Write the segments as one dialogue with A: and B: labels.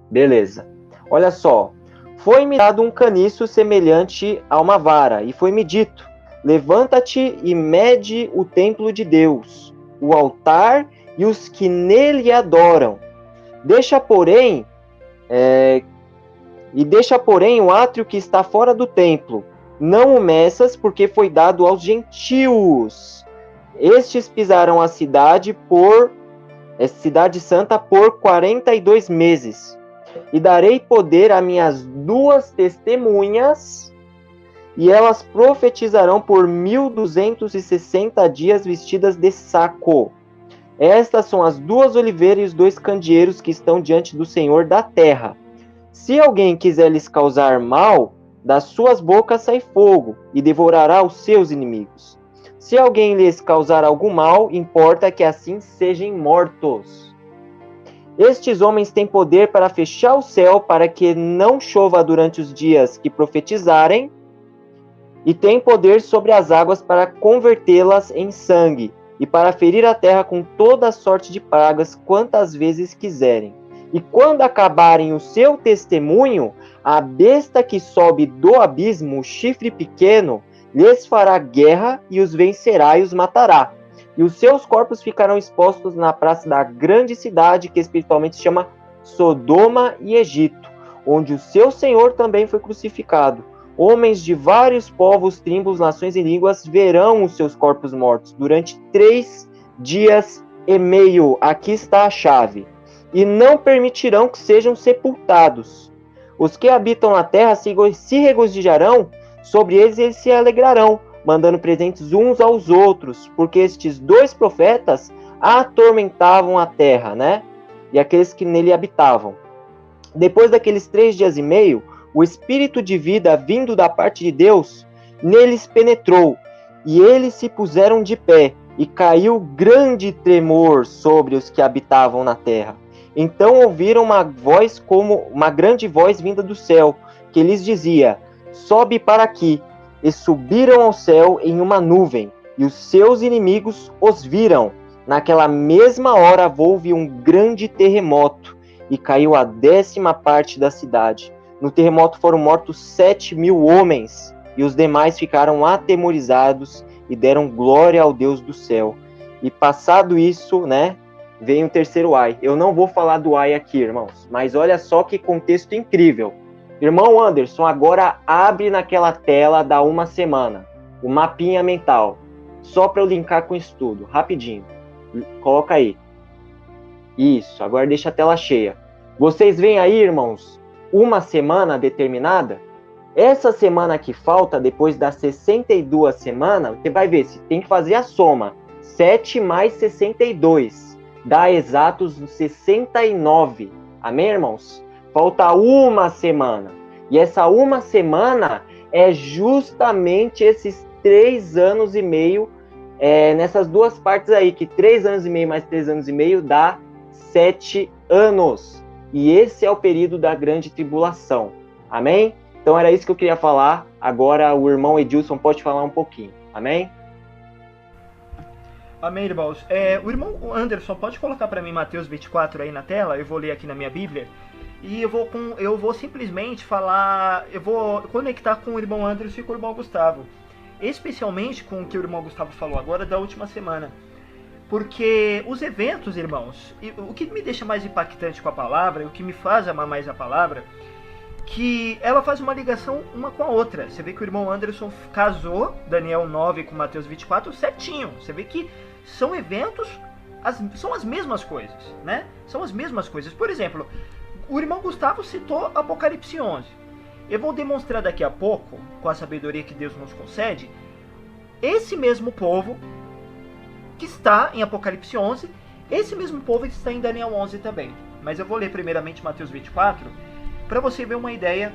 A: Beleza. Olha só. Foi-me dado um caniço semelhante a uma vara, e foi-me dito: levanta-te e mede o templo de Deus, o altar e os que nele adoram. Deixa, porém, o átrio que está fora do templo. Não o meças, porque foi dado aos gentios. Estes pisarão a cidade santa por 42 meses. E darei poder a minhas 2 testemunhas, e elas profetizarão por 1260 dias vestidas de saco. Estas são as 2 oliveiras e os 2 candeeiros que estão diante do Senhor da terra. Se alguém quiser lhes causar mal, das suas bocas sai fogo, e devorará os seus inimigos. Se alguém lhes causar algum mal, importa que assim sejam mortos. Estes homens têm poder para fechar o céu, para que não chova durante os dias que profetizarem, e têm poder sobre as águas para convertê-las em sangue, e para ferir a terra com toda sorte de pragas, quantas vezes quiserem. E quando acabarem o seu testemunho, a besta que sobe do abismo, o chifre pequeno, lhes fará guerra e os vencerá e os matará. E os seus corpos ficarão expostos na praça da grande cidade, que espiritualmente se chama Sodoma e Egito, onde o seu Senhor também foi crucificado. Homens de vários povos, tribos, nações e línguas verão os seus corpos mortos durante 3 dias e meio. Aqui está a chave. E não permitirão que sejam sepultados. Os que habitam na terra se regozijarão, sobre eles se alegrarão, mandando presentes uns aos outros, porque estes 2 profetas atormentavam a terra, né? E aqueles que nele habitavam. Depois daqueles 3 dias e meio, o espírito de vida vindo da parte de Deus neles penetrou, e eles se puseram de pé, e caiu grande tremor sobre os que habitavam na terra. Então ouviram uma grande voz vinda do céu, que lhes dizia: sobe para aqui. E subiram ao céu em uma nuvem, e os seus inimigos os viram. Naquela mesma hora houve um grande terremoto, e caiu a 10ª parte da cidade. No terremoto foram mortos 7.000 homens, e os demais ficaram atemorizados e deram glória ao Deus do céu. E passado isso, né, vem o terceiro ai. Eu não vou falar do ai aqui, irmãos, mas olha só que contexto incrível. Irmão Anderson, agora abre naquela tela da uma semana, o mapinha mental, só para eu linkar com o estudo, rapidinho. Coloca aí. Isso, agora deixa a tela cheia. Vocês veem aí, irmãos, uma semana determinada? Essa semana que falta, depois das 62 semanas, você vai ver, se tem que fazer a soma. 7 mais 62, dá exatos 69. Amém, irmãos? Falta uma semana. E essa uma semana é justamente esses 3 anos e meio, nessas 2 partes aí, que 3 anos e meio mais 3 anos e meio dá 7 anos. E esse é o período da grande tribulação. Amém? Então era isso que eu queria falar. Agora o irmão Edilson pode falar um pouquinho. Amém?
B: Amém, irmãos. O irmão Anderson pode colocar para mim Mateus 24 aí na tela? Eu vou ler aqui na minha Bíblia. E eu vou simplesmente falar, eu vou conectar com o irmão Anderson e com o irmão Gustavo. Especialmente com o que o irmão Gustavo falou agora da última semana. Porque os eventos, irmãos, o que me deixa mais impactante com a palavra, o que me faz amar mais a palavra, que ela faz uma ligação uma com a outra. Você vê que o irmão Anderson casou Daniel 9 com Mateus 24 certinho. Você vê que são eventos, são as mesmas coisas, né? São as mesmas coisas. Por exemplo, o irmão Gustavo citou Apocalipse 11. Eu vou demonstrar daqui a pouco, com a sabedoria que Deus nos concede, esse mesmo povo que está em Apocalipse 11, esse mesmo povo que está em Daniel 11 também. Mas eu vou ler primeiramente Mateus 24, para você ver uma ideia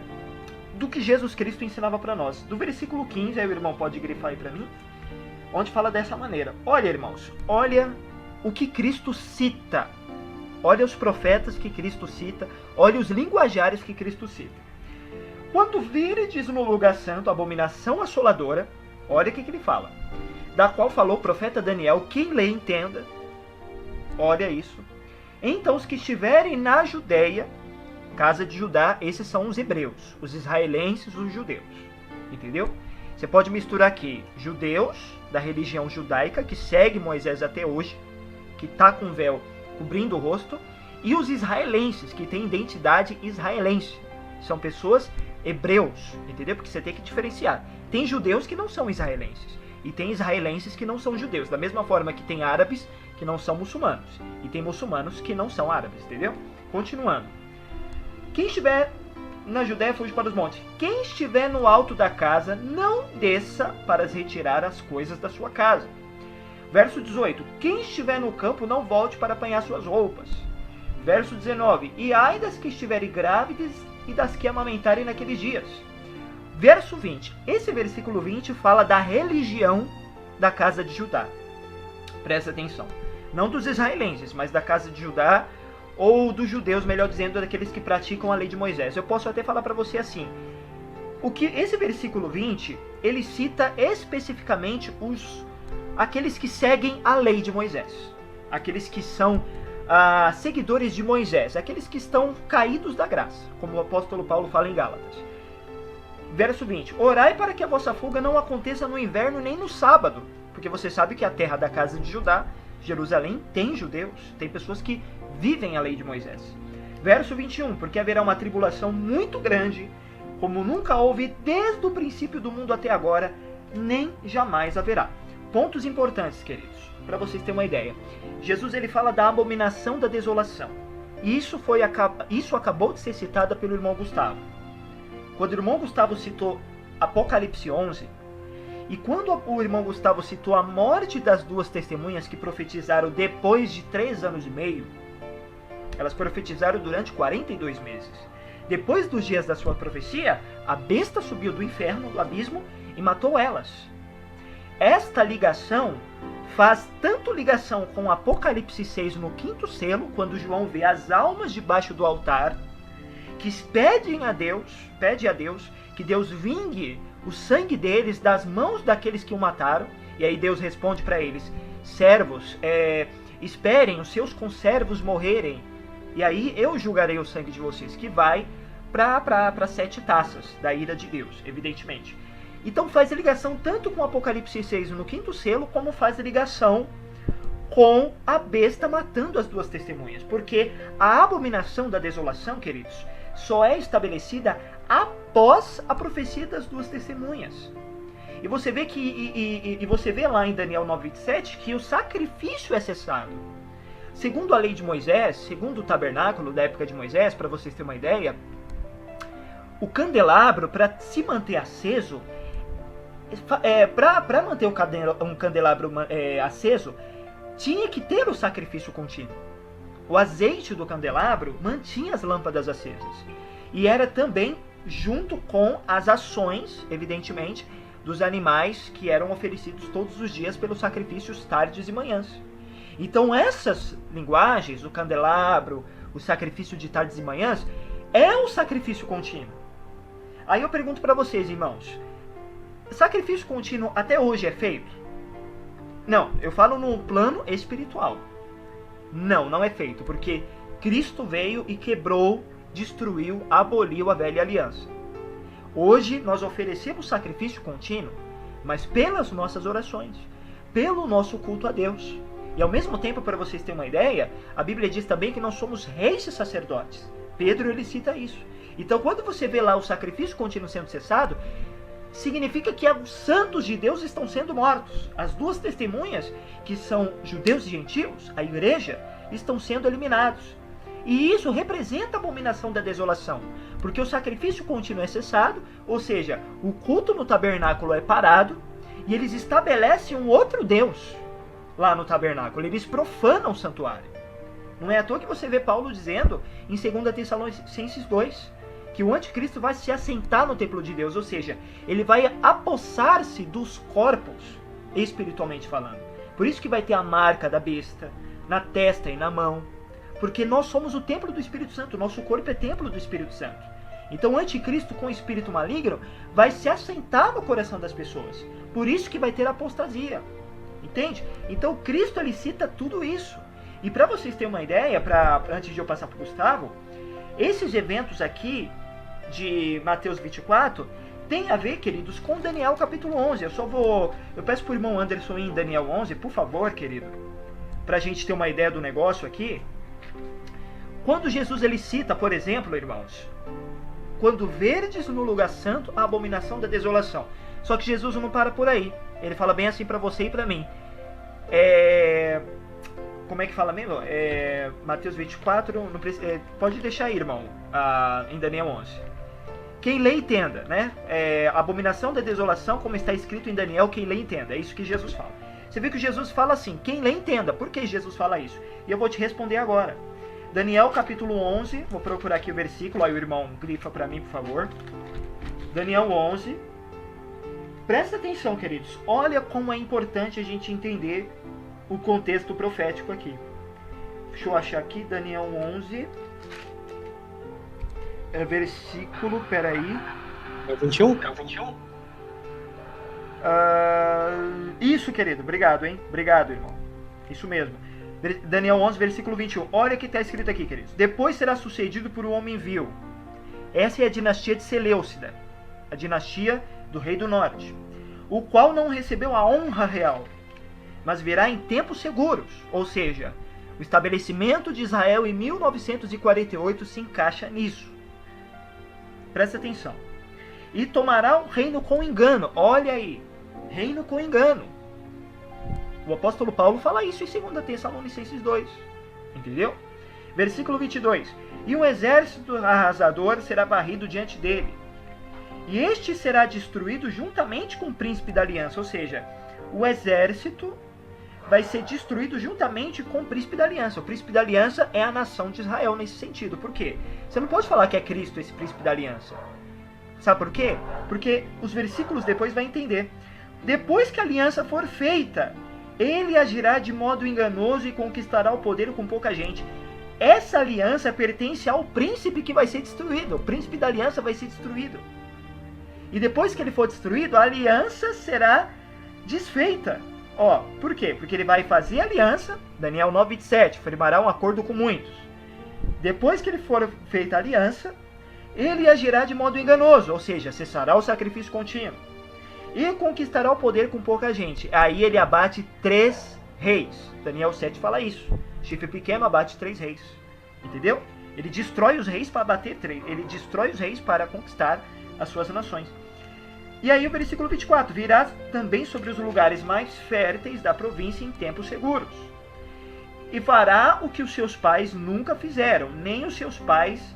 B: do que Jesus Cristo ensinava para nós. Do versículo 15, aí o irmão pode grifar aí para mim, onde fala dessa maneira. Olha, irmãos, olha o que Cristo cita. Olha os profetas que Cristo cita, olha os linguajários que Cristo cita. Quando virdes no lugar santo a abominação assoladora, olha o que ele fala, da qual falou o profeta Daniel, quem lê entenda, olha isso. Então os que estiverem na Judéia, Casa de Judá, esses são os hebreus, os israelenses, os judeus. Entendeu? Você pode misturar aqui judeus da religião judaica, que segue Moisés até hoje, que está com o véu cobrindo o rosto, e os israelenses, que têm identidade israelense. São pessoas hebreus, entendeu? Porque você tem que diferenciar. Tem judeus que não são israelenses, e tem israelenses que não são judeus. Da mesma forma que tem árabes que não são muçulmanos, e tem muçulmanos que não são árabes, entendeu? Continuando. Quem estiver na Judéia, fuge para os montes. Quem estiver no alto da casa, não desça para retirar as coisas da sua casa. Verso 18. Quem estiver no campo, não volte para apanhar suas roupas. Verso 19. E ai das que estiverem grávidas e das que amamentarem naqueles dias. Verso 20. Esse versículo 20 fala da religião da casa de Judá. Presta atenção. Não dos israelenses, mas da casa de Judá, ou dos judeus, melhor dizendo, daqueles que praticam a lei de Moisés. Eu posso até falar para você assim. Esse versículo 20, ele cita especificamente aqueles que seguem a lei de Moisés. Aqueles que são seguidores de Moisés. Aqueles que estão caídos da graça, como o apóstolo Paulo fala em Gálatas. Verso 20. Orai para que a vossa fuga não aconteça no inverno nem no sábado. Porque você sabe que a terra da casa de Judá, Jerusalém, tem judeus. Tem pessoas que vivem a lei de Moisés. Verso 21. Porque haverá uma tribulação muito grande, como nunca houve desde o princípio do mundo até agora, nem jamais haverá. Pontos importantes, queridos, para vocês terem uma ideia. Jesus ele fala da abominação da desolação. E isso acabou de ser citado pelo irmão Gustavo. Quando o irmão Gustavo citou Apocalipse 11, e quando o irmão Gustavo citou a morte das duas testemunhas que profetizaram depois de 3 anos e meio, elas profetizaram durante 42 meses. Depois dos dias da sua profecia, a besta subiu do inferno, do abismo, e matou elas. Esta ligação faz tanto ligação com Apocalipse 6 no 5º selo, quando João vê as almas debaixo do altar, que pede a Deus que Deus vingue o sangue deles das mãos daqueles que o mataram. E aí Deus responde para eles: servos, esperem os seus conservos morrerem, e aí eu julgarei o sangue de vocês, que vai para 7 taças da ira de Deus, evidentemente. Então faz a ligação tanto com Apocalipse 6 no 5º selo, como faz a ligação com a besta matando as duas testemunhas. Porque a abominação da desolação, queridos, só é estabelecida após a profecia das duas testemunhas. E você vê você vê lá em Daniel 9:27 que o sacrifício é cessado. Segundo a lei de Moisés, segundo o tabernáculo da época de Moisés, para vocês terem uma ideia, o candelabro, para se manter aceso, para manter um candelabro aceso, tinha que ter o sacrifício contínuo. O azeite do candelabro mantinha as lâmpadas acesas. E era também junto com as ações, evidentemente, dos animais que eram oferecidos todos os dias pelos sacrifícios tardes e manhãs. Então essas linguagens, o candelabro, o sacrifício de tardes e manhãs, é um sacrifício contínuo. Aí eu pergunto para vocês, irmãos, sacrifício contínuo até hoje é feito? Não, eu falo no plano espiritual. Não é feito, porque Cristo veio e quebrou, destruiu, aboliu a velha aliança. Hoje nós oferecemos sacrifício contínuo, mas pelas nossas orações, pelo nosso culto a Deus. E ao mesmo tempo, para vocês terem uma ideia, a Bíblia diz também que nós somos reis e sacerdotes. Pedro ele cita isso. Então quando você vê lá o sacrifício contínuo sendo cessado, significa que os santos de Deus estão sendo mortos. As duas testemunhas, que são judeus e gentios, a igreja, estão sendo eliminados. E isso representa a abominação da desolação, porque o sacrifício contínuo é cessado, ou seja, o culto no tabernáculo é parado, e eles estabelecem um outro Deus lá no tabernáculo. Eles profanam o santuário. Não é à toa que você vê Paulo dizendo em 2 Tessalonicenses 2, que o anticristo vai se assentar no templo de Deus, ou seja, ele vai apossar-se dos corpos, espiritualmente falando. Por isso que vai ter a marca da besta na testa e na mão, porque nós somos o templo do Espírito Santo, nosso corpo é templo do Espírito Santo. Então o anticristo com o espírito maligno vai se assentar no coração das pessoas, por isso que vai ter apostasia, entende? Então Cristo ele cita tudo isso. E para vocês terem uma ideia, antes de eu passar para o Gustavo, Esses eventos aqui de Mateus 24 tem a ver, queridos, com Daniel capítulo 11. Eu peço pro irmão Anderson ir em Daniel 11, por favor, querido, pra gente ter uma ideia do negócio aqui. Quando Jesus ele cita, por exemplo, irmãos, quando verdes no lugar santo a abominação da desolação. Só que Jesus não para por aí. Ele fala bem assim pra você e pra mim. Como é que fala mesmo? Mateus 24, pode deixar aí, irmão, em Daniel 11. Quem lê, entenda, né? Abominação da desolação, como está escrito em Daniel, quem lê, entenda. É isso que Jesus fala. Você vê que Jesus fala assim, quem lê, entenda. Por que Jesus fala isso? E eu vou te responder agora. Daniel capítulo 11, vou procurar aqui o versículo, aí o irmão grifa para mim, por favor. Daniel 11. Presta atenção, queridos. Olha como é importante a gente entender o contexto profético aqui. Deixa eu achar aqui, Daniel 11. Versículo, peraí.
C: É o 21?
B: Isso, querido. Obrigado, hein? Obrigado, irmão. Isso mesmo. Daniel 11, versículo 21. Olha o que está escrito aqui, queridos. Depois será sucedido por um homem vil. Essa é a dinastia de Seleucida, a dinastia do rei do norte, o qual não recebeu a honra real, mas virá em tempos seguros. Ou seja, o estabelecimento de Israel em 1948 se encaixa nisso. Presta atenção. E tomará o reino com engano. Olha aí. Reino com engano. O apóstolo Paulo fala isso em 2 Tessalonicenses 2. Entendeu? Versículo 22. E um exército arrasador será varrido diante dele. E este será destruído juntamente com o príncipe da aliança. Ou seja, o exército vai ser destruído juntamente com o príncipe da aliança. O príncipe da aliança é a nação de Israel nesse sentido. Por quê? Você não pode falar que é Cristo esse príncipe da aliança. Sabe por quê? Porque os versículos depois vai entender. Depois que a aliança for feita, ele agirá de modo enganoso e conquistará o poder com pouca gente. Essa aliança pertence ao príncipe que vai ser destruído. O príncipe da aliança vai ser destruído. E depois que ele for destruído, a aliança será desfeita. Por quê? Porque ele vai fazer aliança, Daniel 9:27, firmará um acordo com muitos. Depois que ele for feita a aliança, ele agirá de modo enganoso, ou seja, cessará o sacrifício contínuo. E conquistará o poder com pouca gente. Aí ele abate 3 reis. Daniel 7 fala isso. Chifre pequeno abate 3 reis. Entendeu? Ele destrói os reis para abater 3. Ele destrói os reis para conquistar as suas nações. E aí o versículo 24. Virá também sobre os lugares mais férteis da província em tempos seguros. E fará o que os seus pais nunca fizeram, nem os pais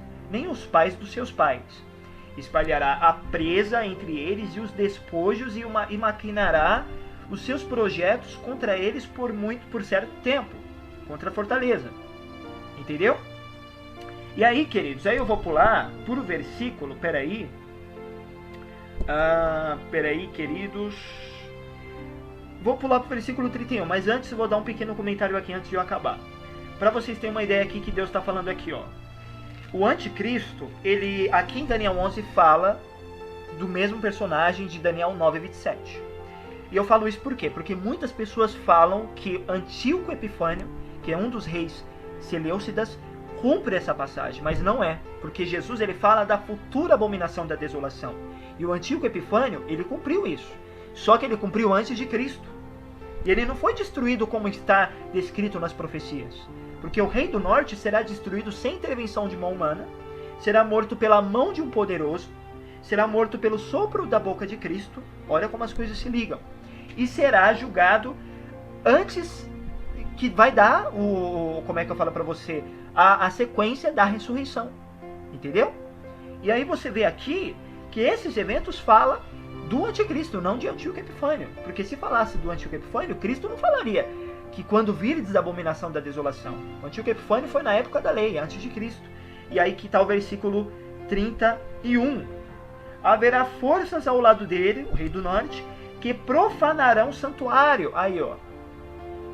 B: dos seus pais. Espalhará a presa entre eles e os despojos e maquinará os seus projetos contra eles por certo tempo, contra a fortaleza. Entendeu? E aí, queridos, aí eu vou pular por o versículo, peraí, queridos, vou pular para o versículo 31, mas antes eu vou dar um pequeno comentário aqui antes de eu acabar, para vocês terem uma ideia aqui que Deus está falando aqui, O anticristo, ele aqui em Daniel 11 fala do mesmo personagem de Daniel 9:27. E eu falo isso por quê? Porque muitas pessoas falam que Antíoco Epifânio, que é um dos reis Seleucidas, cumpre essa passagem, mas não é, porque Jesus ele fala da futura abominação da desolação. E o Antíoco Epifânio, ele cumpriu isso. Só que ele cumpriu antes de Cristo. E ele não foi destruído como está descrito nas profecias. Porque o rei do norte será destruído sem intervenção de mão humana, será morto pela mão de um poderoso, será morto pelo sopro da boca de Cristo, olha como as coisas se ligam, e será julgado antes que vai dar como é que eu falo para você, a sequência da ressurreição, entendeu? E aí você vê aqui que esses eventos falam do anticristo, não de Antíoco Epifânio, porque se falasse do Antíoco Epifânio, Cristo não falaria que quando virdes a abominação da desolação. O Antíoco Epifânio foi na época da lei, antes de Cristo. E aí que está o versículo 31. Haverá forças ao lado dele, o rei do norte, que profanarão o santuário. Aí,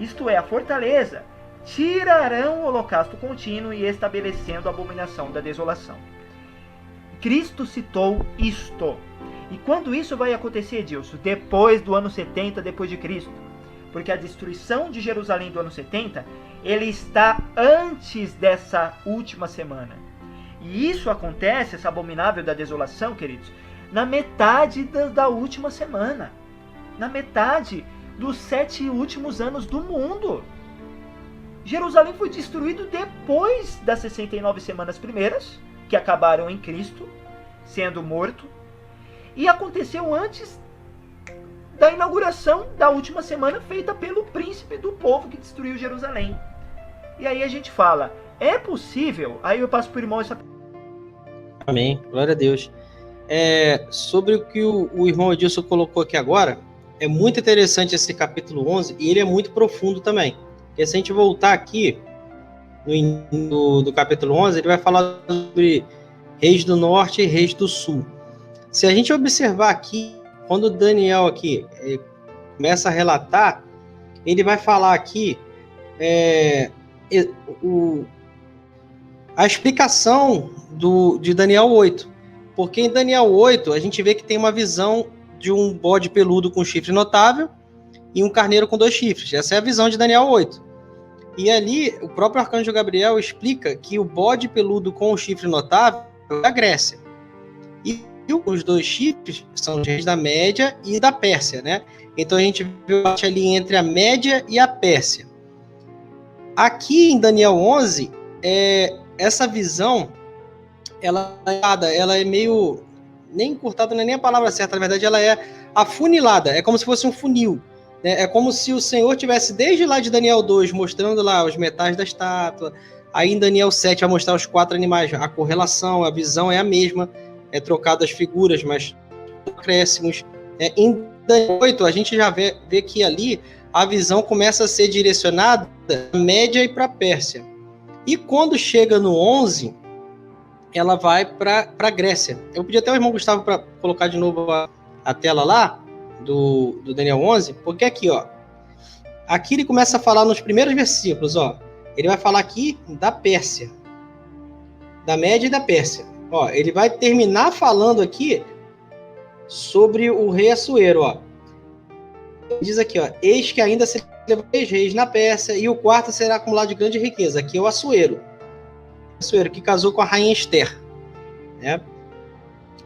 B: isto é, a fortaleza. Tirarão o holocausto contínuo e estabelecendo a abominação da desolação. Cristo citou isto. E quando isso vai acontecer, Edilson? Depois do ano 70 depois de Cristo. Porque a destruição de Jerusalém do ano 70, ele está antes dessa última semana. E isso acontece, essa abominável da desolação, queridos, na metade da última semana. Na metade dos 7 últimos anos do mundo. Jerusalém foi destruído depois das 69 semanas primeiras, que acabaram em Cristo, sendo morto. E aconteceu antes da inauguração da última semana feita pelo príncipe do povo que destruiu Jerusalém. E aí a gente fala, é possível? Aí eu passo para o irmão essa...
C: Amém, glória a Deus. Sobre o que o irmão Edilson colocou aqui agora, é muito interessante esse capítulo 11 e ele é muito profundo também. Porque se a gente voltar aqui no início do capítulo 11, ele vai falar sobre reis do norte e reis do sul. Se a gente observar aqui, quando Daniel aqui começa a relatar, ele vai falar aqui a explicação de Daniel 8. Porque em Daniel 8, a gente vê que tem uma visão de um bode peludo com chifre notável e um carneiro com 2 chifres. Essa é a visão de Daniel 8. E ali, o próprio arcanjo Gabriel explica que o bode peludo com o chifre notável é da Grécia. E os 2 chifres são os reis da Média e da Pérsia, né? Então a gente vê ali entre a Média e a Pérsia. Aqui em Daniel 11, essa visão, ela é meio... nem encurtada, não é nem a palavra certa, na verdade ela é afunilada, é como se fosse um funil. É como se o Senhor tivesse, desde lá de Daniel 2, mostrando lá os metais da estátua, aí em Daniel 7 vai mostrar os 4 animais, a correlação, a visão é a mesma, é trocado as figuras, mas acréscimos. Em Daniel 8, a gente já vê que ali a visão começa a ser direcionada para a Média e para a Pérsia. E quando chega no 11, ela vai para a Grécia. Eu pedi até o irmão Gustavo para colocar de novo a tela lá, do Daniel 11, porque aqui, ó, aqui ele começa a falar nos primeiros versículos, ó, ele vai falar aqui da Pérsia, da Média e da Pérsia, ó, ele vai terminar falando aqui sobre o rei Assuero, ó, diz aqui, ó, eis que ainda se levam 3 reis na Pérsia e o 4º será acumulado de grande riqueza, aqui é o Assuero, que casou com a rainha Esther, né,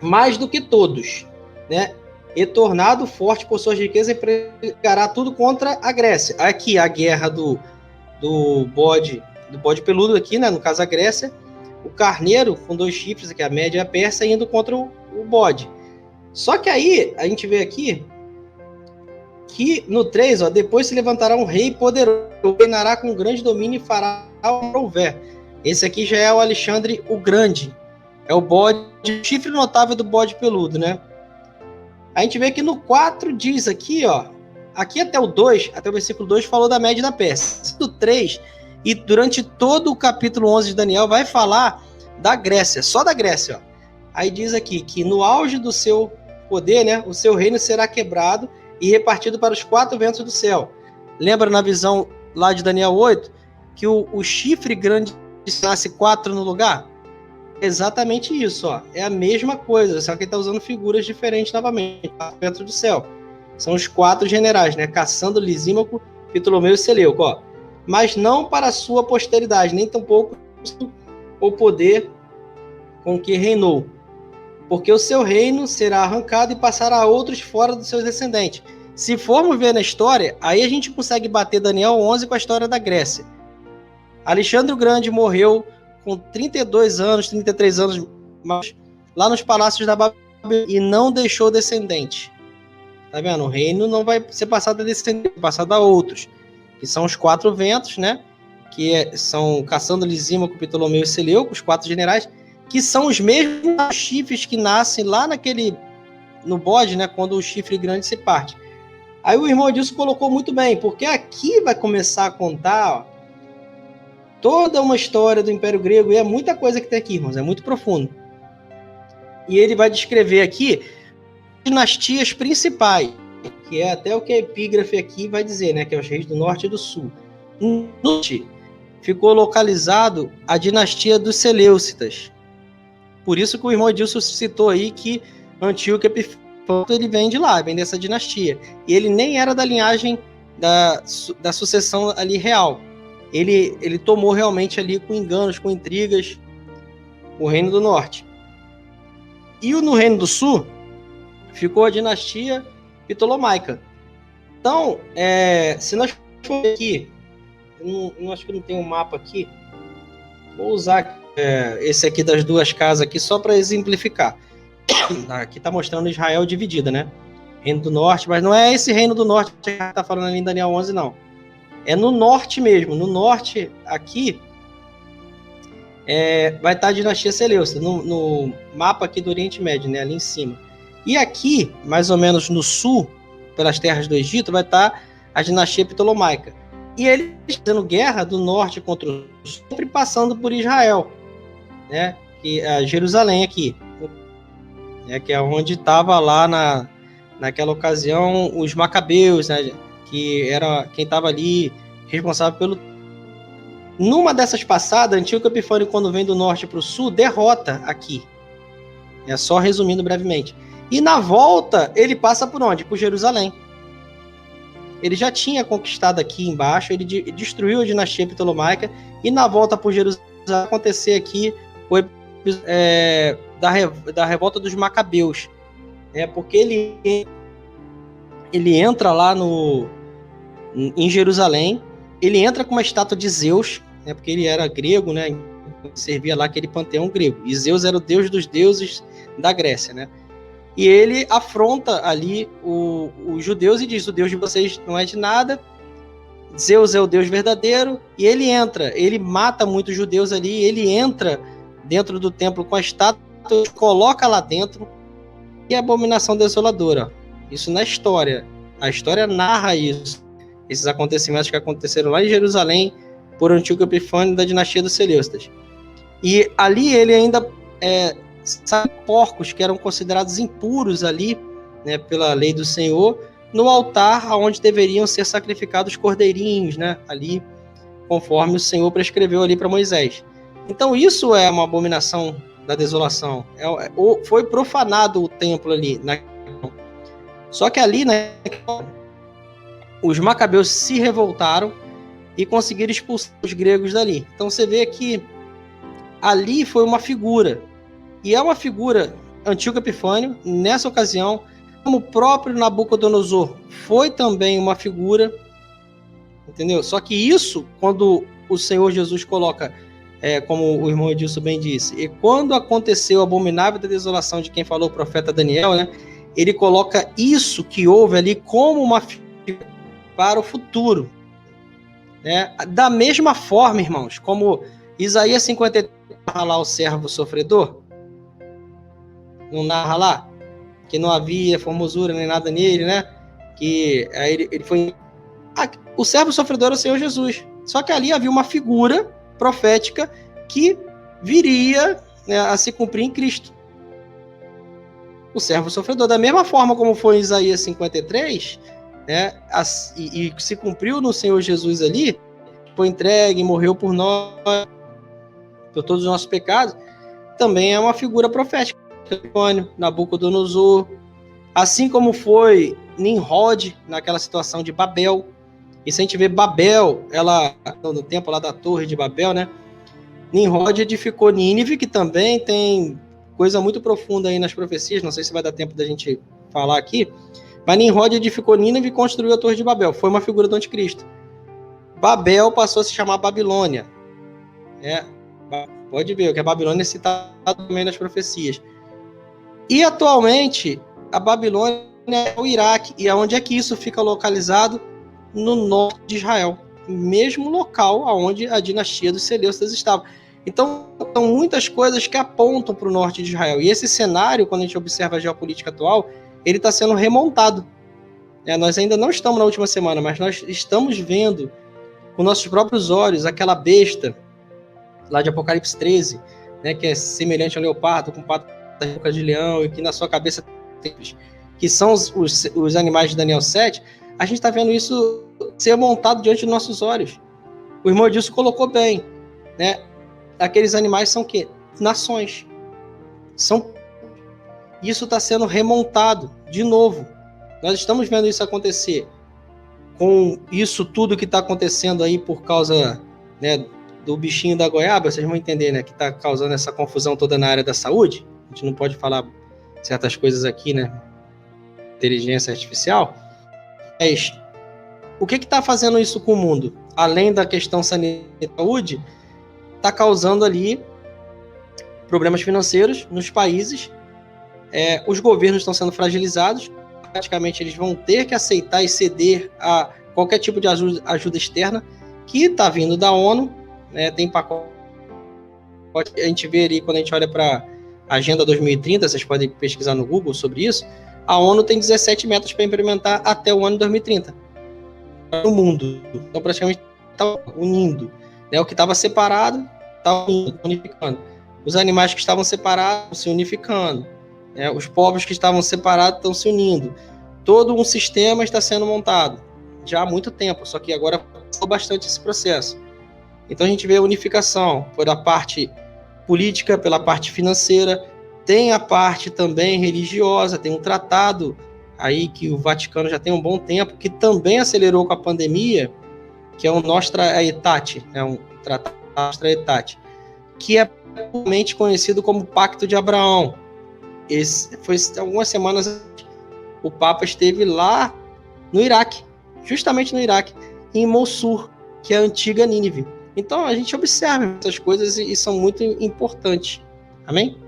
C: mais do que todos, né, e tornado forte por suas riquezas, empregará tudo contra a Grécia. Aqui a guerra do bode peludo aqui, né, no caso a Grécia, o carneiro com 2 chifres, aqui a Média e a Pérsia, indo contra o bode. Só que aí a gente vê aqui que no 3, ó, depois se levantará um rei poderoso, reinará com grande domínio e fará o que houver. Esse aqui já é o Alexandre o Grande, é o bode, chifre notável do bode peludo, né? A gente vê que no 4 diz aqui, ó, aqui até o 2, até o versículo 2, falou da Média e da Pérsia. Do 3, e durante todo o capítulo 11 de Daniel, vai falar da Grécia, só da Grécia, ó. Aí diz aqui que no auge do seu poder, né, o seu reino será quebrado e repartido para os 4 ventos do céu. Lembra na visão lá de Daniel 8, que o chifre grande nasce 4 no lugar? Exatamente isso, ó. É a mesma coisa, só que ele está usando figuras diferentes novamente, dentro do céu. São os 4 generais, né? Cassandro, Lisímaco, Ptolomeu e Seleuco, ó. Mas não para a sua posteridade, nem tampouco o poder com que reinou. Porque o seu reino será arrancado e passará a outros fora dos seus descendentes. Se formos ver na história, aí a gente consegue bater Daniel 11 com a história da Grécia. Alexandre o Grande morreu com 32 anos, 33 anos, lá nos palácios da Babilônia e não deixou descendente. Tá vendo? O reino não vai ser passado a descendente, vai passado a outros, que são os 4 ventos, né? Que são Cassandro, Lisímaco, Ptolomeu e Seleuco, os 4 generais, que são os mesmos chifres que nascem lá no bode, né? Quando o chifre grande se parte. Aí o irmão Edilson colocou muito bem, porque aqui vai começar a contar, ó, toda uma história do Império Grego, e é muita coisa que tem aqui, irmãos, é muito profundo. E ele vai descrever aqui dinastias principais, que é até o que a epígrafe aqui vai dizer, né, que é os reis do norte e do sul. No norte ficou localizado a dinastia dos Seleucidas. Por isso que o irmão Edilson citou aí que Antíoco Epifânio, ele vem de lá, vem dessa dinastia. E ele nem era da linhagem da sucessão ali real. Ele tomou realmente ali com enganos, com intrigas, o Reino do Norte. E no Reino do Sul ficou a dinastia Ptolomaica. Então, se nós formos aqui, eu acho que não tem um mapa aqui, vou usar esse aqui das duas casas aqui só para exemplificar. Aqui está mostrando Israel dividida, né? Reino do Norte, mas não é esse Reino do Norte que está falando ali em Daniel 11, não. É no norte mesmo. No norte, aqui, vai estar a dinastia Seleucida, no mapa aqui do Oriente Médio, né? Ali em cima. E aqui, mais ou menos no sul, pelas terras do Egito, vai estar a dinastia Ptolomaica. E eles fazendo guerra do norte contra o sul, sempre passando por Israel, né? Que é Jerusalém aqui, que é onde estava lá naquela ocasião os macabeus, né? Que era quem estava ali responsável pelo... Numa dessas passadas, Antíoco Epifânio, quando vem do norte para o sul, derrota aqui. Só resumindo brevemente. E na volta, ele passa por onde? Por Jerusalém. Ele já tinha conquistado aqui embaixo, ele destruiu a dinastia Ptolomaica, e na volta por Jerusalém acontecer aqui o episódio da revolta dos macabeus. Porque ele entra lá em Jerusalém, ele entra com uma estátua de Zeus, porque ele era grego, né? Servia lá aquele panteão grego. E Zeus era o deus dos deuses da Grécia, né? E ele afronta ali os judeus e diz: o Deus de vocês não é de nada, Zeus é o Deus verdadeiro. E ele mata muitos judeus ali, ele entra dentro do templo com a estátua, coloca lá dentro, e a abominação desoladora. Isso na história. A história narra isso. Esses acontecimentos que aconteceram lá em Jerusalém por Antíoco Epifânio da dinastia dos Seleucidas. E ali ele ainda sabe porcos que eram considerados impuros ali, né, pela lei do Senhor, no altar onde deveriam ser sacrificados cordeirinhos, né, ali, conforme o Senhor prescreveu ali para Moisés. Então isso é uma abominação da desolação. Foi profanado o templo ali. Só que ali, né, os macabeus se revoltaram e conseguiram expulsar os gregos dali. Então você vê que ali foi uma figura. E é uma figura, Antíoco Epifânio, nessa ocasião, como o próprio Nabucodonosor foi também uma figura, entendeu? Só que isso, quando o Senhor Jesus coloca, como o irmão Edilson bem disse, e quando aconteceu a abominável da desolação de quem falou o profeta Daniel, né, ele coloca isso que houve ali como uma figura para o futuro. Da mesma forma, irmãos, como Isaías 53 narra lá o servo sofredor, não narra lá que não havia formosura nem nada nele, né? Que ele foi... o servo sofredor é o Senhor Jesus. Só que ali havia uma figura profética que viria, né, a se cumprir em Cristo. O servo sofredor, da mesma forma como foi em Isaías 53, né, e se cumpriu no Senhor Jesus ali, foi entregue, morreu por nós, por todos os nossos pecados, também é uma figura profética. Nabucodonosor, assim como foi Nimrod naquela situação de Babel. E se a gente vê Babel, ela no tempo lá da Torre de Babel, né? Nimrod edificou Nínive, que também tem coisa muito profunda aí nas profecias, não sei se vai dar tempo da gente falar aqui, mas Nimrod edificou Nínive e construiu a Torre de Babel, foi uma figura do anticristo. Babel passou a se chamar Babilônia. Pode ver, que a Babilônia é citada também nas profecias. E atualmente, a Babilônia é o Iraque. E onde é que isso fica localizado? No norte de Israel. Mesmo local onde a dinastia dos Seleucidas estava. Então, são muitas coisas que apontam para o norte de Israel. E esse cenário, quando a gente observa a geopolítica atual, ele está sendo remontado. Nós ainda não estamos na última semana, mas nós estamos vendo com nossos próprios olhos aquela besta lá de Apocalipse 13, né, que é semelhante ao leopardo, com patas da boca de leão, e que na sua cabeça tem, que são os animais de Daniel 7, a gente está vendo isso ser montado diante dos nossos olhos. O irmão Edilson colocou bem, né? Aqueles animais são o quê? Nações. Isso está sendo remontado de novo. Nós estamos vendo isso acontecer com isso tudo que está acontecendo aí por causa, né, do bichinho da goiaba, vocês vão entender, né? Que está causando essa confusão toda na área da saúde. A gente não pode falar certas coisas aqui, né? Inteligência artificial. Mas o que está fazendo isso com o mundo? Além da questão sanitária e saúde, está causando ali problemas financeiros nos países. Os governos estão sendo fragilizados. Praticamente eles vão ter que aceitar e ceder a qualquer tipo de ajuda externa que está vindo da ONU, né? Tem pacote, a gente vê ali quando a gente olha para a Agenda 2030, vocês podem pesquisar no Google sobre isso, a ONU tem 17 metas para implementar até o ano 2030 no mundo. Então praticamente está unindo, né? O que estava separado está unificando. Os animais que estavam separados estão se unificando, né? Os povos que estavam separados estão se unindo. Todo um sistema está sendo montado já há muito tempo, só que agora passou bastante esse processo. Então a gente vê a unificação pela parte política, pela parte financeira, tem a parte também religiosa, tem um tratado aí que o Vaticano já tem um bom tempo, que também acelerou com a pandemia, que é o Nostra Aetate, um tratado Nostra Aetate, que é realmente conhecido como Pacto de Abraão. Esse foi algumas semanas antes, o Papa esteve lá no Iraque, justamente no Iraque, em Mossul, que é a antiga Nínive. Então a gente observa essas coisas e são muito importantes. Amém?